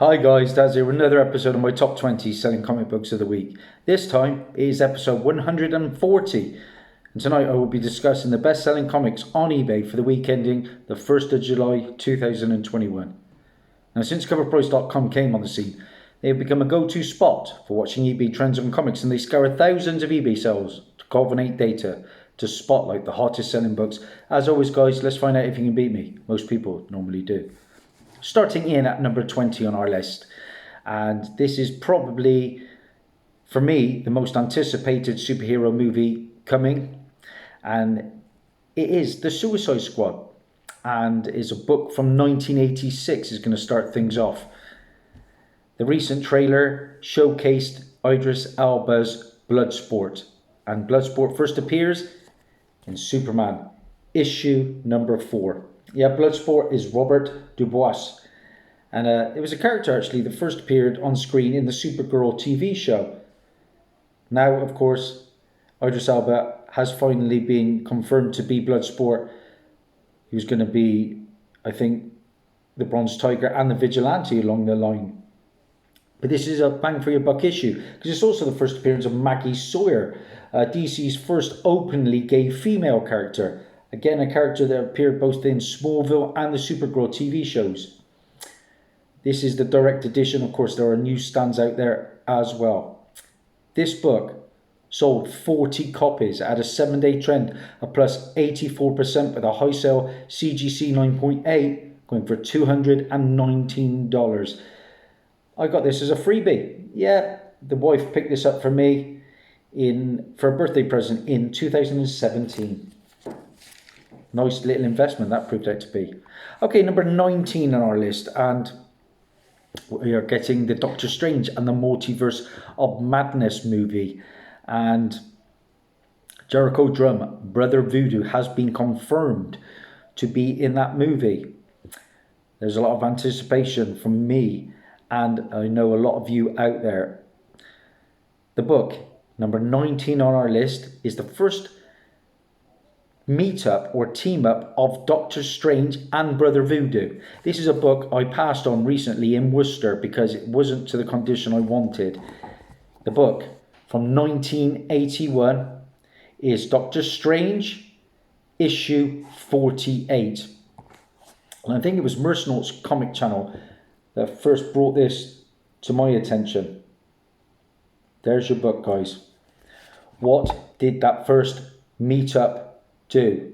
Hi guys, Dazzie with another episode of my top 20 selling comic books of the week. This time it is episode 140, and tonight I will be discussing the best selling comics on eBay for the week ending the 1st of July 2021. Now, since coverprice.com came on the scene, they have become a go-to spot for watching eBay trends on comics, and they scour thousands of eBay sales to culminate data to spotlight the hottest selling books. As always guys, let's find out if you can beat me. Most people normally do. Starting in at number 20 on our list, and this is probably, for me, the most anticipated superhero movie coming, and it is The Suicide Squad, and is a book from 1986. Is going to start things off. The recent trailer showcased Idris Elba's Bloodsport, and Bloodsport first appears in Superman issue number 4. Yeah, Bloodsport is Robert Dubois, and it was a character actually that first appeared on screen in the Supergirl TV show. Now, of course, Idris Elba has finally been confirmed to be Bloodsport. He was going to be, I think, the Bronze Tiger and the Vigilante along the line. But this is a bang for your buck issue, because it's also the first appearance of Maggie Sawyer, DC's first openly gay female character. Again, a character that appeared both in Smallville and the Supergirl TV shows. This is the direct edition. Of course, there are newsstands out there as well. This book sold 40 copies at a 7-day trend of plus 84%, with a high sale CGC 9.8 going for $219. I got this as a freebie. Yeah, the wife picked this up for me for a birthday present in 2017. Nice little investment that proved out to be. Okay, number 19 on our list, and we are getting the Doctor Strange and the Multiverse of Madness movie. And Jericho Drum, Brother Voodoo, has been confirmed to be in that movie. There's a lot of anticipation from me, and I know a lot of you out there. The book, number 19 on our list, is the first meet-up or team-up of Doctor Strange and Brother Voodoo. This is a book I passed on recently in Worcester because it wasn't to the condition I wanted. The book from 1981 is Doctor Strange issue 48. And I think it was Mercenauts Comic Channel that first brought this to my attention. There's your book, guys. What did that first meet-up do?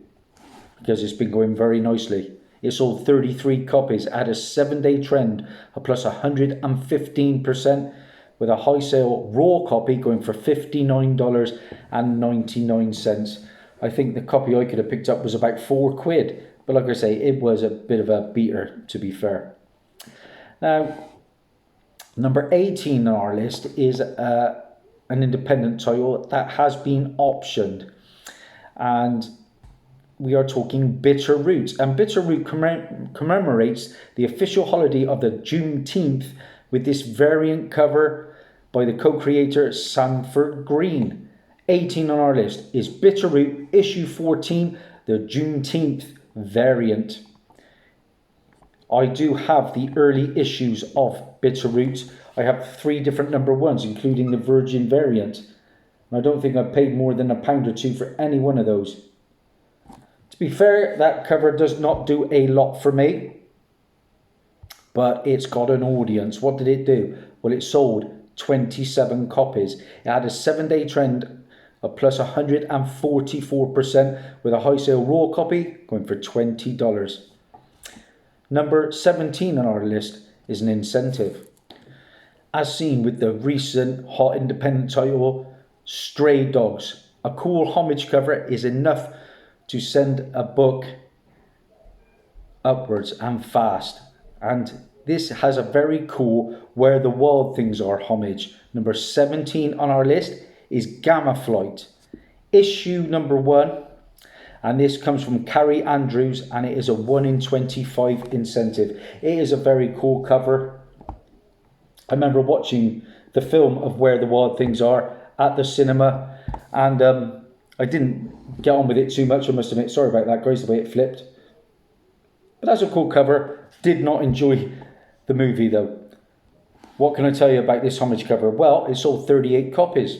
Because it's been going very nicely. It sold 33 copies at a 7-day trend of plus 115%, with a high sale raw copy going for $59.99. I think the copy I could have picked up was about £4, but like I say, it was a bit of a beater, to be fair. Now, number 18 on our list is an independent title that has been optioned, and we are talking Bitter Root. And Bitter Root commemorates the official holiday of the Juneteenth with this variant cover by the co-creator Sanford Green. 18 on our list is Bitter Root issue 14, the Juneteenth variant. I do have the early issues of Bitter Root. I have 3 different number 1s, including the Virgin variant. And I don't think I paid more than £1 or £2 for any one of those. To be fair, that cover does not do a lot for me, but it's got an audience. What did it do? Well, it sold 27 copies. It had a 7-day trend of plus 144%, with a high sale raw copy going for $20. Number 17 on our list is an incentive. As seen with the recent hot independent title, Stray Dogs. A cool homage cover is enough to send a book upwards and fast. And this has a very cool Where the Wild Things Are homage. Number 17 on our list is Gamma Flight, issue number 1. And this comes from Carrie Andrews, and it is a 1 in 25 incentive. It is a very cool cover. I remember watching the film of Where the Wild Things Are at the cinema, and I didn't get on with it too much, I must admit. Sorry about that, guys, the way it flipped. But that's a cool cover. Did not enjoy the movie, though. What can I tell you about this homage cover? Well, it sold 38 copies.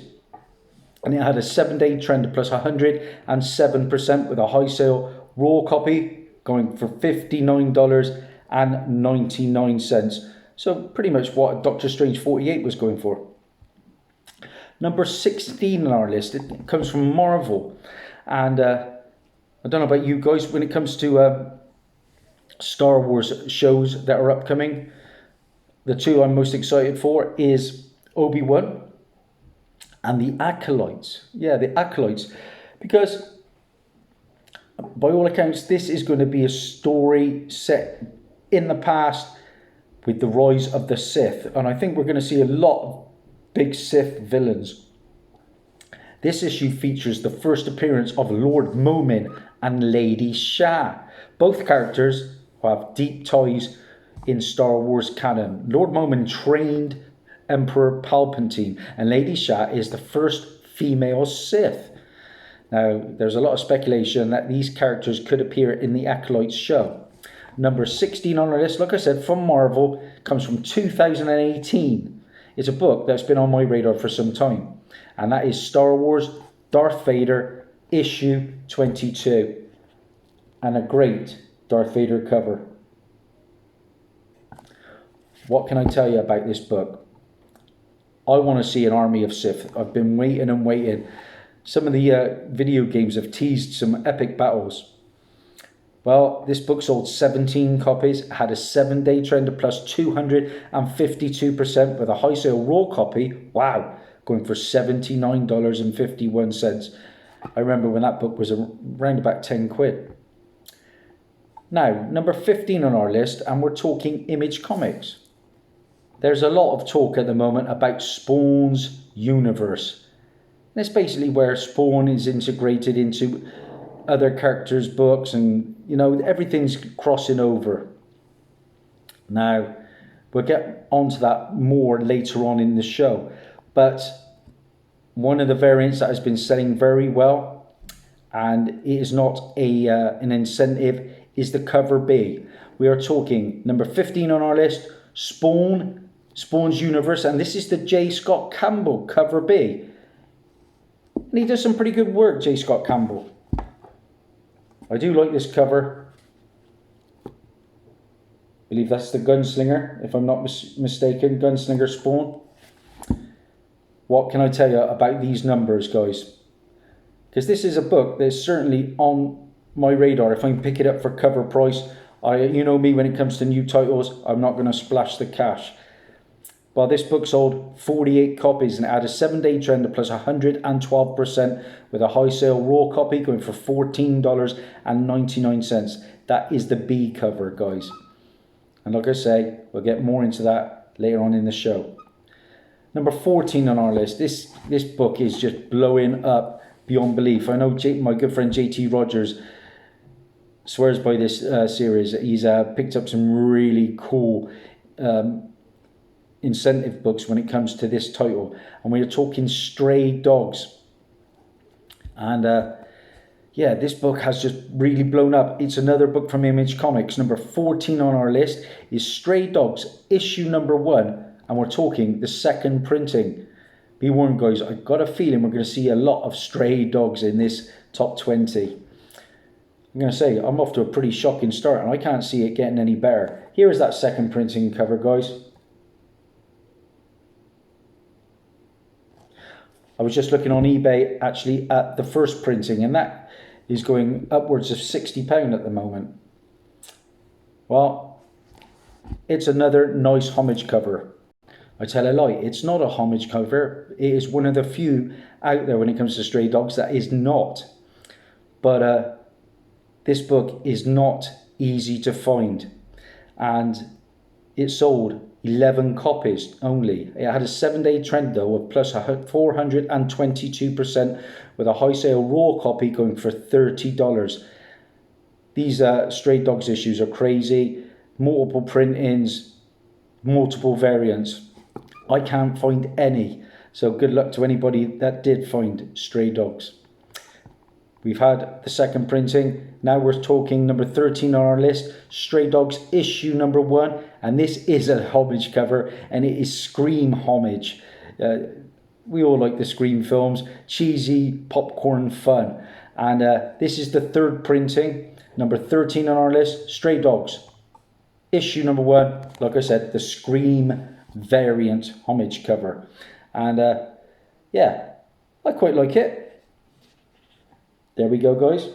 And it had a 7-day trend plus 107% with a high sale raw copy going for $59.99. So pretty much what Doctor Strange 48 was going for. Number 16 on our list, it comes from Marvel. And I don't know about you guys, when it comes to Star Wars shows that are upcoming, the two I'm most excited for is Obi-Wan and the Acolytes. Yeah, the Acolytes. Because by all accounts, this is going to be a story set in the past with the rise of the Sith. And I think we're going to see a lot of big Sith villains. This issue features the first appearance of Lord Momin and Lady Shah. Both characters have deep ties in Star Wars canon. Lord Momin trained Emperor Palpatine, and Lady Shah is the first female Sith. Now, there's a lot of speculation that these characters could appear in the Acolytes show. Number 16 on our list, like I said, from Marvel, comes from 2018. It's a book that's been on my radar for some time, and that is Star Wars Darth Vader issue 22, and a great Darth Vader cover. What can I tell you about this book? I want to see an army of Sith. I've been waiting and waiting. Some of the video games have teased some epic battles. Well, this book sold 17 copies, had a 7-day trend of plus 252% with a high sale raw copy. Wow, going for $79.51. I remember when that book was around about 10 quid. Now, number 15 on our list, and we're talking Image Comics. There's a lot of talk at the moment about Spawn's universe. And it's basically where Spawn is integrated into other characters' books, and everything's crossing over. Now, we'll get onto that more later on in the show, but one of the variants that has been selling very well, and it is not an incentive, is the cover B. We are talking number 15 on our list, Spawn's Universe, and this is the J. Scott Campbell cover B. And he does some pretty good work, J. Scott Campbell. I do like this cover. I believe that's the Gunslinger, if I'm not mistaken, Gunslinger Spawn. What can I tell you about these numbers, guys? Because this is a book that's certainly on my radar. If I can pick it up for cover price, you know me, when it comes to new titles, I'm not going to splash the cash. Well, this book sold 48 copies and it had a 7-day trend of plus 112% with a high sale raw copy going for $14.99. That is the B cover, guys. And like I say, we'll get more into that later on in the show. Number 14 on our list. This book is just blowing up beyond belief. I know my good friend JT Rogers swears by this series. He's picked up some really cool incentive books when it comes to this title, and we are talking Stray Dogs. And yeah, this book has just really blown up. It's another book from Image Comics. Number 14 on our list is Stray Dogs issue number 1, and we're talking the second printing. Be warned, guys, I've got a feeling we're going to see a lot of Stray Dogs in this top 20. I'm going to say I'm off to a pretty shocking start, and I can't see it getting any better. Here is that second printing cover, guys. I was just looking on eBay actually at the first printing, and that is going upwards of £60 at the moment. Well, it's another nice homage cover. I tell a lie, it's not a homage cover. It is one of the few out there when it comes to Stray Dogs that is not. But this book is not easy to find, and it sold 11 copies only. It had a 7-day trend though of plus 422% with a high sale raw copy going for $30. These Stray Dogs issues are crazy. Multiple printings, multiple variants. I can't find any, so good luck to anybody that did find Stray Dogs. We've had the second printing. Now we're talking number 13 on our list, Stray Dogs issue number 1, And this is a homage cover, and it is Scream homage. We all like the Scream films, cheesy popcorn fun. And this is the third printing, number 13 on our list, Stray Dogs. Issue number 1, like I said, the Scream variant homage cover. And yeah, I quite like it. There we go, guys.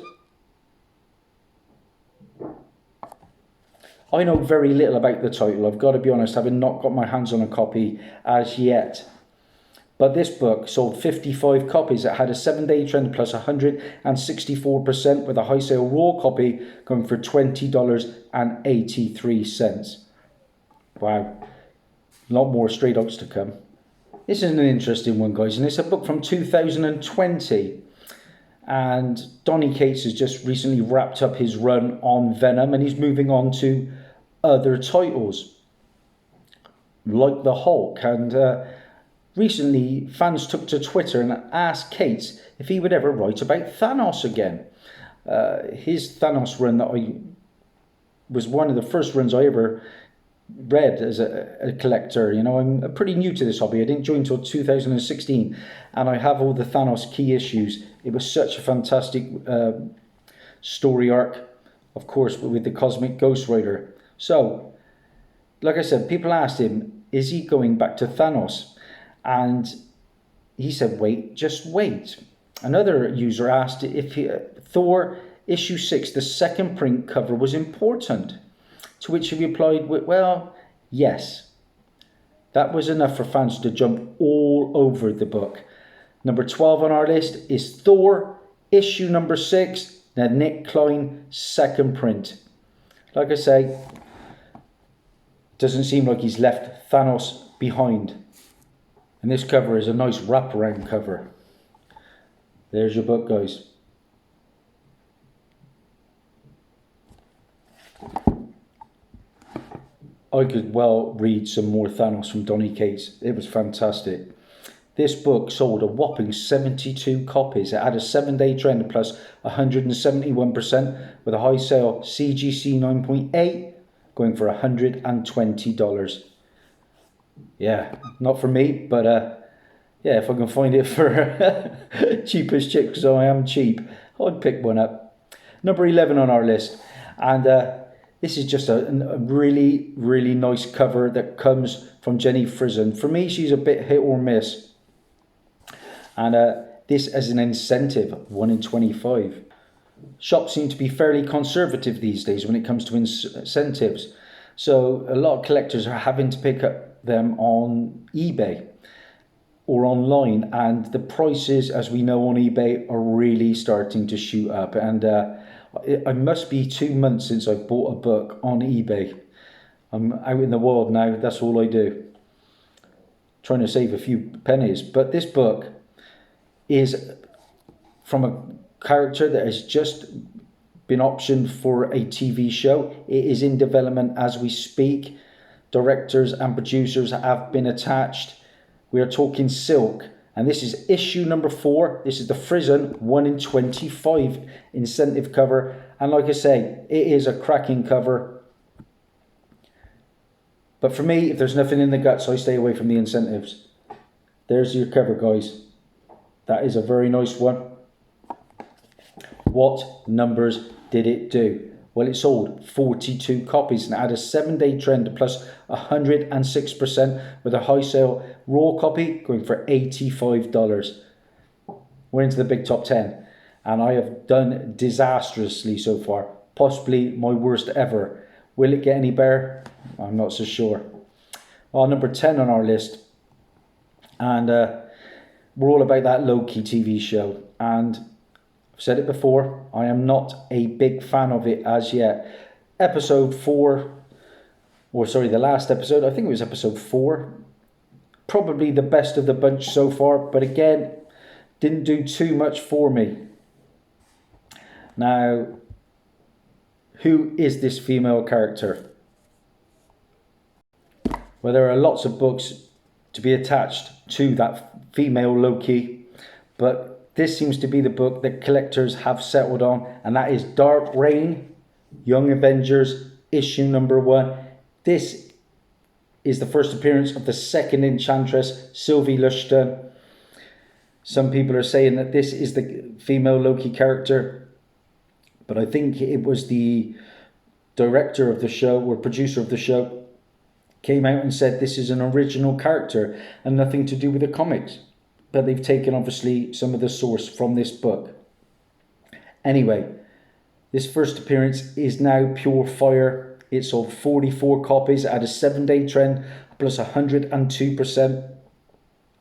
I know very little about the title, I've got to be honest, having not got my hands on a copy as yet. But this book sold 55 copies. It had a 7-day trend plus 164%, with a high sale raw copy going for $20.83. Wow. A lot more Stray Dogs to come. This is an interesting one, guys, and it's a book from 2020. And Donny Cates has just recently wrapped up his run on Venom, and he's moving on to other titles, like the Hulk. And recently, fans took to Twitter and asked Cates if he would ever write about Thanos again. His Thanos run that was one of the first runs I ever read as a collector. You know, I'm pretty new to this hobby. I didn't join until 2016, and I have all the Thanos key issues. It was such a fantastic story arc, of course, with the Cosmic Ghost Rider. So, like I said, people asked him, is he going back to Thanos? And he said, wait, just wait. Another user asked if Thor issue 6, the second print cover, was important. To which he replied, well, yes. That was enough for fans to jump all over the book. Number 12 on our list is Thor issue number 6, the Nick Klein second print. Like I say, doesn't seem like he's left Thanos behind. And this cover is a nice wraparound cover. There's your book, guys. I could well read some more Thanos from Donny Cates. It was fantastic. This book sold a whopping 72 copies. It had a 7-day trend plus 171%, with a high sale CGC 9.8 going for $120. Yeah, not for me, but yeah, if I can find it for cheapest chip, because I am cheap, I'd pick one up. Number 11 on our list, and this is just a really, really nice cover that comes from Jenny Frison. For me, she's a bit hit or miss, and this as an incentive, 1 in 25. Shops seem to be fairly conservative these days when it comes to incentives, so a lot of collectors are having to pick up them on eBay or online, and the prices, as we know, on eBay are really starting to shoot up. And it must be 2 months since I've bought a book on eBay. I'm out in the world now, that's all I do, trying to save a few pennies. But this book is from a character that has just been optioned for a TV show. It is in development as we speak. Directors and producers have been attached. We are talking Silk, and this is issue number 4. This is the Frison 1 in 25 incentive cover, and like I say, it is a cracking cover. But for me, if there's nothing in the guts, I stay away from the incentives. There's your cover, guys. That is a very nice one. What numbers did it do? Well, it sold 42 copies and had a 7-day trend plus 106%, with a high sale raw copy going for $85. We're into the big top 10, and I have done disastrously so far, possibly my worst ever. Will it get any better? I'm not so sure. Well, number 10 on our list, and we're all about that Loki TV show, and I've said it before, I am not a big fan of it as yet. Episode 4, or sorry, the last episode, I think it was episode 4, probably the best of the bunch so far, but again, didn't do too much for me. Now, who is this female character? Well, there are lots of books to be attached to that female Loki, but this seems to be the book that collectors have settled on, and that is Dark Reign, Young Avengers, issue number 1. This is the first appearance of the second Enchantress, Sylvie Lushton. Some people are saying that this is the female Loki character, but I think it was the director of the show or producer of the show came out and said this is an original character and nothing to do with the comics. But they've taken obviously some of the source from this book. Anyway, this first appearance is now pure fire. It sold 44 copies at a 7-day trend plus 102%.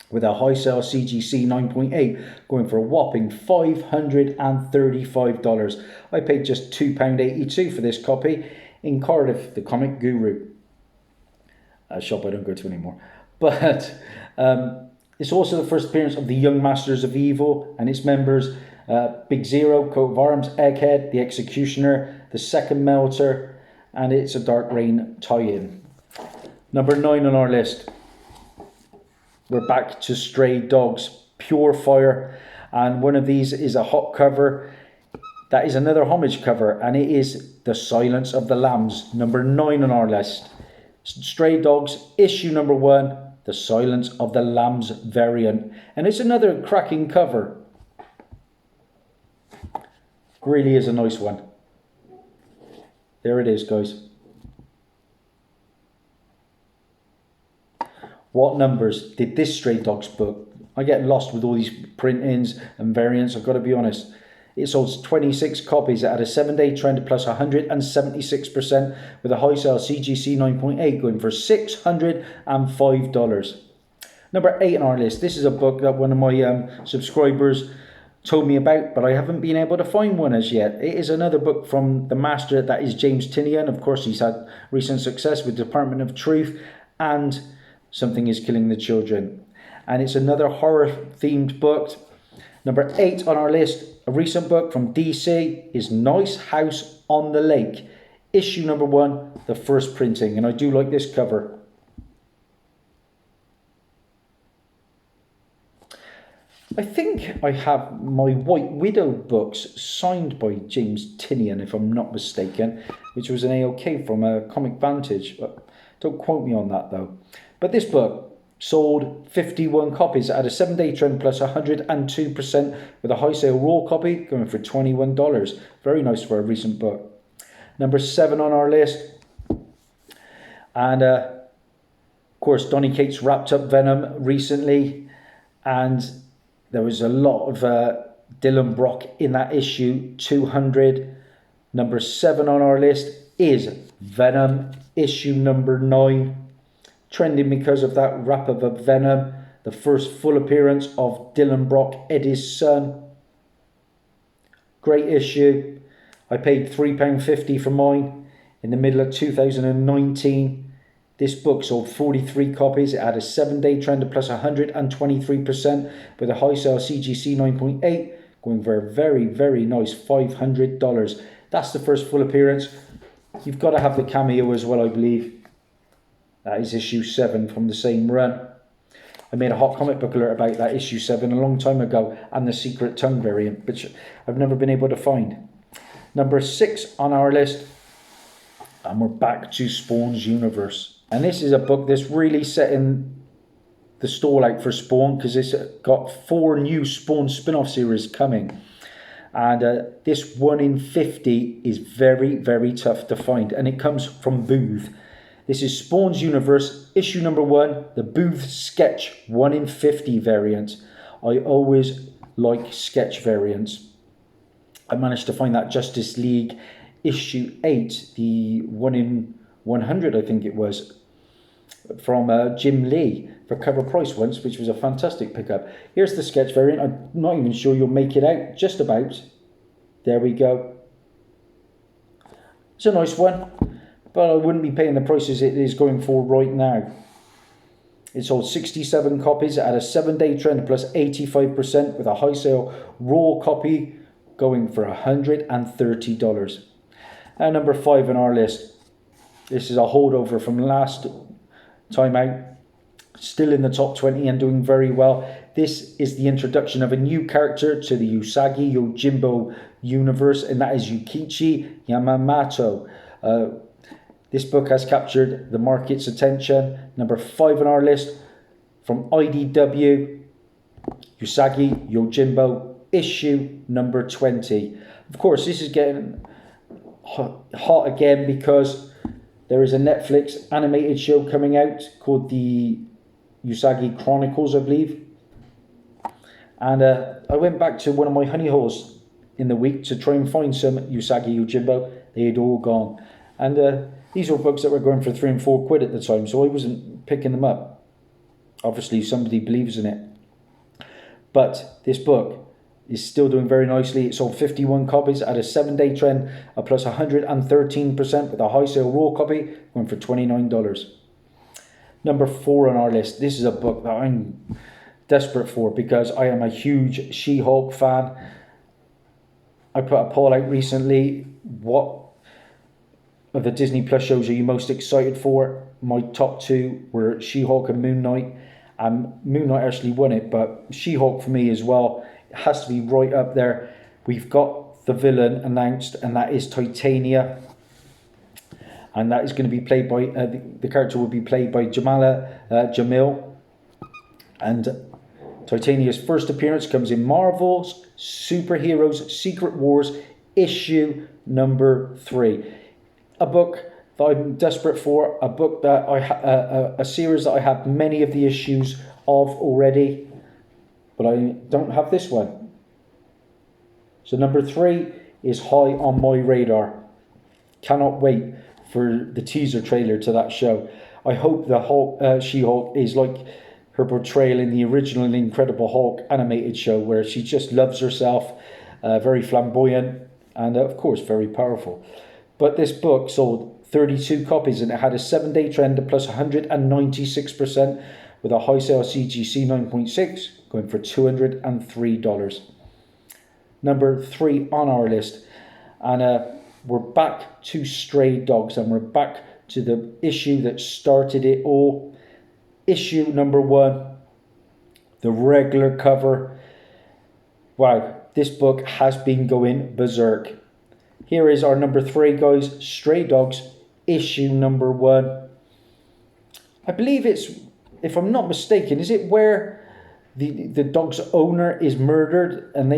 With a high sale CGC 9.8 going for a whopping $535. I paid just £2.82 for this copy in Cardiff, the Comic Guru. A shop I don't go to anymore. But it's also the first appearance of the Young Masters of Evil and its members. Big Zero, Coat of Arms, Egghead, the Executioner, the Second Melter, and it's a Dark Reign tie-in. Number 9 on our list. We're back to Stray Dogs, pure fire, and one of these is a hot cover. That is another homage cover, and it is The Silence of the Lambs, number 9 on our list. Stray Dogs, issue number 1, The Silence of the Lambs variant, and it's another cracking cover. Really is a nice one. There it is, guys. What numbers did this Stray Dogs book? I get lost with all these print-ins and variants, I've got to be honest. It sold 26 copies at a 7-day trend plus 176% with a high sale CGC 9.8 going for $605. Number 8 on our list. This is a book that one of my subscribers told me about, but I haven't been able to find one as yet. It is another book from the master that is James Tynion. Of course, he's had recent success with Department of Truth and Something is Killing the Children. And it's another horror-themed book. Number 8 on our list, a recent book from DC, is Nice House on the Lake. Issue number 1, the first printing. And I do like this cover. I think I have my White Widow books signed by James Tynion, if I'm not mistaken, which was an AOK from a Comic Vantage. Don't quote me on that, though. But this book sold 51 copies at a 7-day trend plus 102% with a high sale raw copy going for $21. Very nice for a recent book. Number 7 on our list. And of course, Donny Cates wrapped up Venom recently. And there was a lot of Dylan Brock in that issue, 200. Number 7 on our list is Venom, issue number 9. Trending because of that wrap-up of Venom, the first full appearance of Dylan Brock, Eddie's son. Great issue. I paid £3.50 for mine in the middle of 2019. This book sold 43 copies. It had a 7-day trend of plus 123% with a high sale CGC 9.8 going for a very, very nice $500. That's the first full appearance. You've got to have the cameo as well, I believe. That is issue 7 from the same run. I made a hot comic book alert about that issue 7 a long time ago and the Secret Tongue variant, which I've never been able to find. Number 6 on our list. And we're back to Spawn's universe. And this is a book that's really setting the stall out for Spawn because it's got 4 new Spawn spin-off series coming. And this 1 in 50 is very, very tough to find. And it comes from Booth. This is Spawn's Universe, issue number 1, the Booth Sketch 1 in 50 variant. I always like sketch variants. I managed to find that Justice League issue 8, the 1 in 100, I think it was, from Jim Lee for cover price once, which was a fantastic pickup. Here's the sketch variant. I'm not even sure you'll make it out, just about. There we go. It's a nice one. But I wouldn't be paying the prices it is going for right now. It sold 67 copies at a 7-day trend plus 85% with a high sale raw copy going for $130. And number 5 on our list. This is a holdover from last time out. Still in the top 20 and doing very well. This is the introduction of a new character to the Usagi Yojimbo universe, and that is Yukichi Yamamoto. This book has captured the market's attention. Number 5 on our list, from IDW, Usagi Yojimbo, issue number 20. Of course, this is getting hot again because there is a Netflix animated show coming out called the Usagi Chronicles, I believe. And I went back to one of my honey holes in the week to try and find some Usagi Yojimbo. They had all gone. And these were books that were going for £3 and £4 at the time, so I wasn't picking them up. Obviously, somebody believes in it. But this book is still doing very nicely. It sold 51 copies at a 7-day trend, a plus 113%, with a high sale raw copy going for $29. Number 4 on our list. This is a book that I'm desperate for because I am a huge She-Hulk fan. I put a poll out recently. What of the Disney Plus shows are you most excited for? My top 2 were She-Hulk and Moon Knight. Moon Knight actually won it, but She-Hulk for me as well. It has to be right up there. We've got the villain announced, and that is Titania. And that is going to be played by, the character will be played by Jamil. And Titania's first appearance comes in Marvel's Superheroes Secret Wars, issue number 3. A book that I'm desperate for, a book that a series that I have many of the issues of already, but I don't have this one. So number 3 is high on my radar. Cannot wait for the teaser trailer to that show. I hope the She-Hulk is like her portrayal in the original Incredible Hulk animated show, where she just loves herself, very flamboyant, and of course very powerful. But this book sold 32 copies and it had a 7-day trend of plus 196%, with a high sale CGC 9.6 going for $203. Number 3 on our list, and we're back to Stray Dogs, and we're back to the issue that started it all. Issue number 1, the regular cover. Wow, this book has been going berserk. Here is our number 3, guys. Stray Dogs, issue number 1. I believe it's, if I'm not mistaken, is it where the dog's owner is murdered and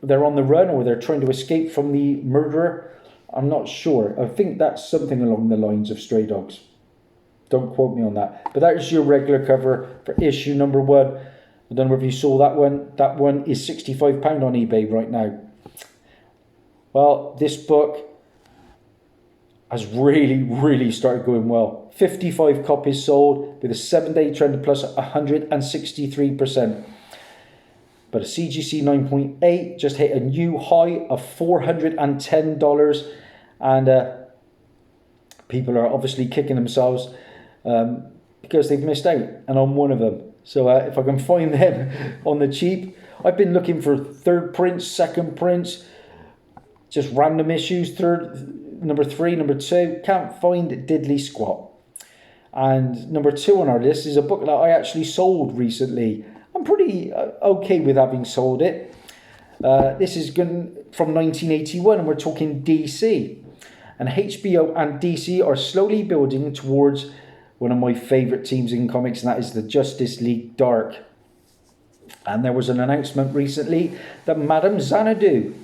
they're on the run, or they're trying to escape from the murderer? I'm not sure. I think that's something along the lines of Stray Dogs. Don't quote me on that. But that is your regular cover for issue number 1. I don't know if you saw that one. That one is £65 on eBay right now. Well, this book has really started going well. 55 copies sold with a 7-day trend of plus 163%. But a CGC 9.8 just hit a new high of $410. And people are obviously kicking themselves because they've missed out. And I'm one of them. So if I can find them on the cheap. I've been looking for 3rd prints, 2nd prints, just random issues, number 3, number 2. Can't find diddly squat. And number 2 on our list is a book that I actually sold recently. I'm pretty okay with having sold it. This is from 1981, and we're talking DC. And HBO and DC are slowly building towards one of my favourite teams in comics, and that is the Justice League Dark. And there was an announcement recently that Madame Xanadu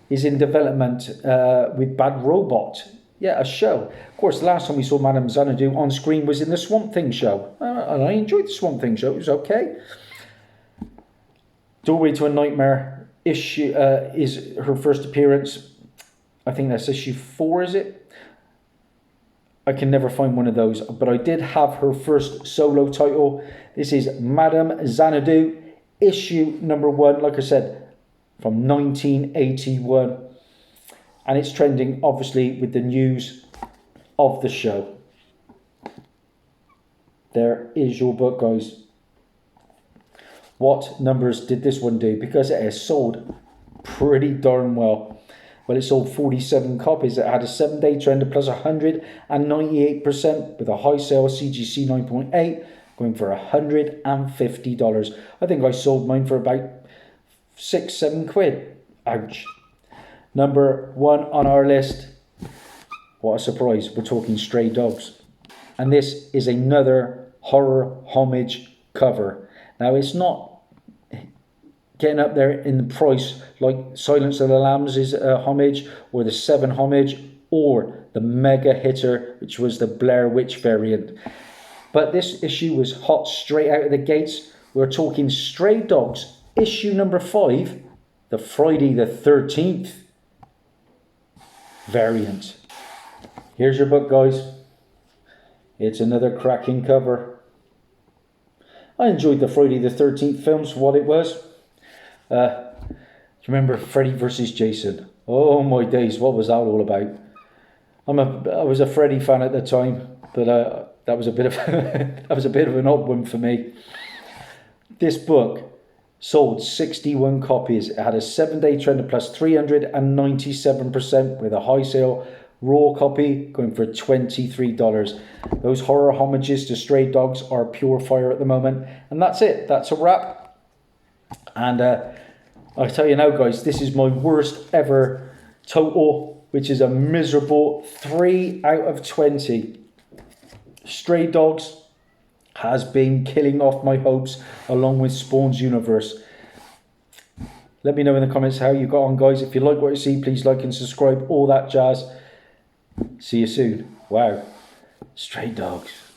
is in development with Bad Robot. Yeah, a show. Of course, the last time we saw Madame Xanadu on screen was in the Swamp Thing show. And I enjoyed the Swamp Thing show. It was okay. Doorway to a Nightmare issue is her first appearance. I think that's issue 4, is it? I can never find one of those. But I did have her first solo title. This is Madame Xanadu, issue number 1. Like I said, from 1981, and it's trending obviously with the news of the show. There is your book, guys. What numbers did this one do? Because it has sold pretty darn well. Well, it sold 47 copies. It had a 7-day trend of plus 198%, with a high sale CGC 9.8 going for $150. I think I sold mine for about £6-7. Ouch. Number 1 on our list. What a surprise, we're talking Stray Dogs. And this is another horror homage cover. Now, it's not getting up there in the price like Silence of the Lambs is a homage, or the Seven homage, or the mega hitter, which was the Blair Witch variant. But this issue was hot straight out of the gates. We're talking Stray Dogs, issue number 5, the Friday the 13th variant. Here's your book, guys. It's another cracking cover. I enjoyed the Friday the 13th films for what it was. Do you remember Freddy versus Jason? Oh my days, what was that all about? I was a Freddy fan at the time, but that was a bit of an odd one for me. This book sold 61 copies. It had a 7-day trend of plus 397%, with a high sale raw copy going for $23. Those horror homages to Stray Dogs are pure fire at the moment. And that's it. That's a wrap. And I tell you now, guys, this is my worst ever total, which is a miserable 3 out of 20. Stray Dogs has been killing off my hopes, along with Spawn's Universe. Let me know in the comments how you got on, guys. If you like what you see, please like and subscribe, all that jazz. See you soon. Wow. Stray Dogs.